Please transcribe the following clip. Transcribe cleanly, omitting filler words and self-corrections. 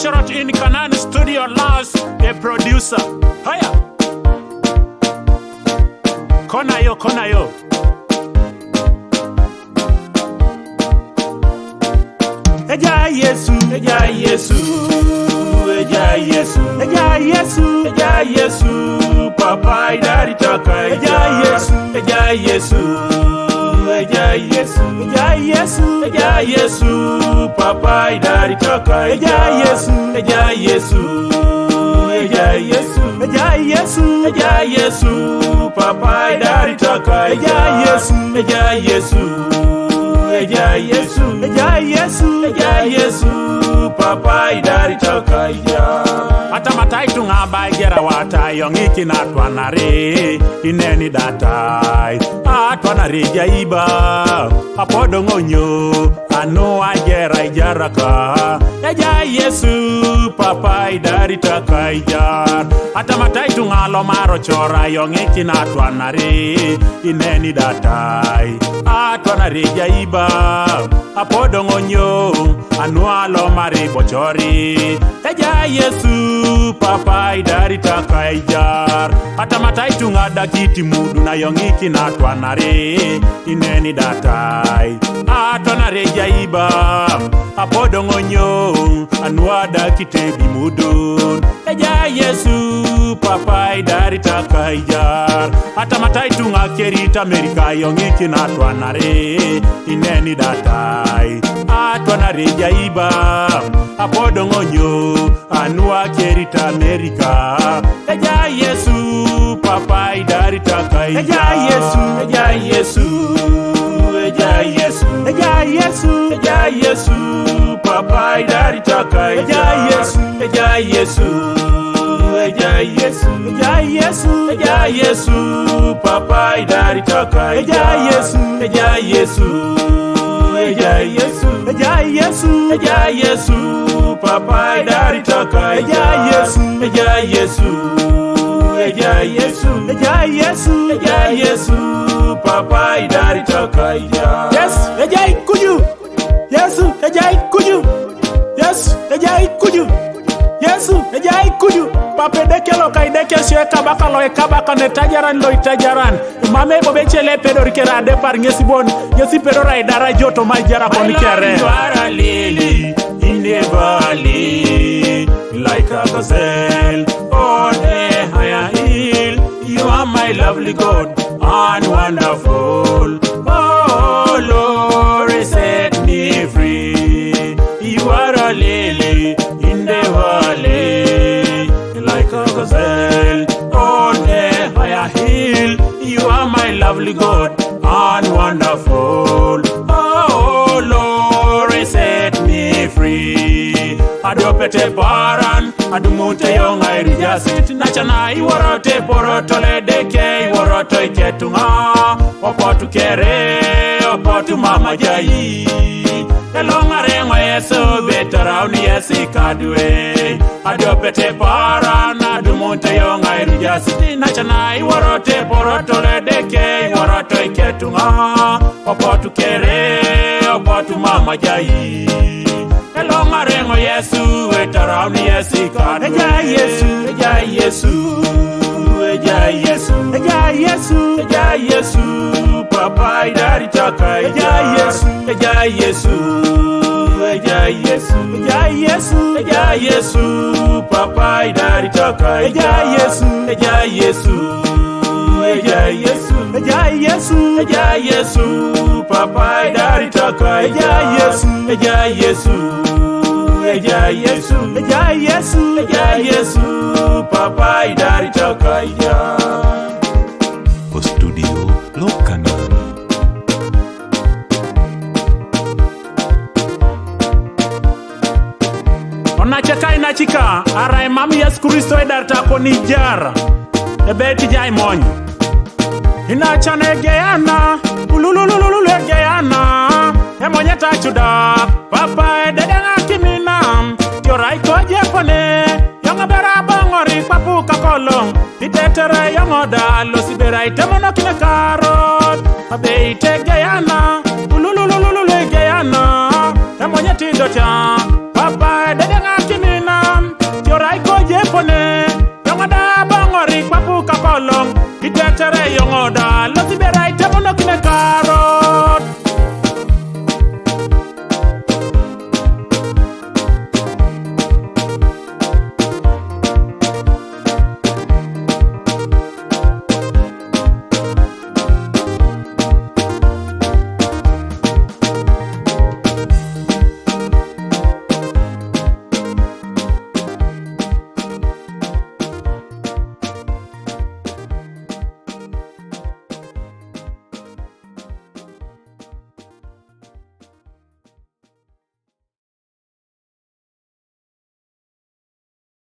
Asiorot in Canaan studio last, the producer. Hiya. Kona yo. Ejai Yesu, Papa idari taka. Ejai Yesu, Papa idari taka. Ejai Yesu, Papa idari taka. Ejai Yesu, Papa idari taka. Ata mataitu ngaba gera wata yongiki na twanare ineni datai atwanare jaiba apodo ngonyo anu agera ijaraka. Ejai Yesu, Papa idari taka ijar. Ata mataitu ngalo maro chora yongiki na twanare ineni datai atwanare jaiba apodo ngonyo anu alo mari bochori. Ejai Yesu, Papa idari taka ijar. Ata mataitu ngada kiti mudu na yongiki na twanare ineni datai atwanare jaiba apodo ngonyo anuada kitebi mudun. Ejai Yesu, Papa idari taka ijar. Ata mataitu ngakerita Amerika yongiki na twanare ineni datai atwanare jaiba apodo ngonyo anua kerita Amerika. Ejai Yesu, Papa idari taka ijar. Ejai Yesu, Papa idari taka ijar. Ejai Yesu, Papa idari taka ijar. Ejai Yesu, Papa idari taka ijar. Ejai Yesu, Papa idari taka ijar. Yes, Ejai kuju. Yesu, Ejai kuju. Yes, Ejai kuju. Yesu, Ejai kuju. Pape dekelo kai deke sheka bakalo e kabaka ne tajaran lo itajaran. Mame bobe chele pedor kera de par ngesi bon. Ngesi pedor ai dara joto mai jara kon kere. You are a lily in the valley, like a gazelle on a higher hill. You are my lovely God and wonderful. Oh Lord, set me free. You are a lily in the valley, like a gazelle on a higher hill. You are my lovely God and wonderful. Oh Lord, set me free. Adopete paran, adumute yonga irijasit. Nachana iworote porotole deke, iworoto iketunga. Opotu kere, opotu mama jai. Elonga rengo Yesu, betarauni Yesi kadwe. Adopete paran, adumute yonga irijasit. Nachana iworote porotole deke, iworoto iketunga. Opotu kere, opotu mama jai. Elonga rengo Yesu, etarauni Yesi kadwe. Ejai Yesu, Papa idari taka ijar. Ejai Yesu, Papa idari taka ijar. Ejai Yesu, Papa idari taka ijar. Ejai Yesu, Papa idari taka ijar. Studio Lokana. Onacheka inachika arai mami Yesu Kristo edarta koni jar. Ebeti jai monyo. Inachane geana, ulululululu geana. Emonyeta chuda, Papa ededenga kimina. Yorai koje pone, yonga bera bangori papu kakolong. Itetere yongoda, losibera itemono kine karot. Abe ite geana, ulululululu geana. Emonyeti docha, Papa ededenga kimina. tere yongoda, loti berai temo no kine kar.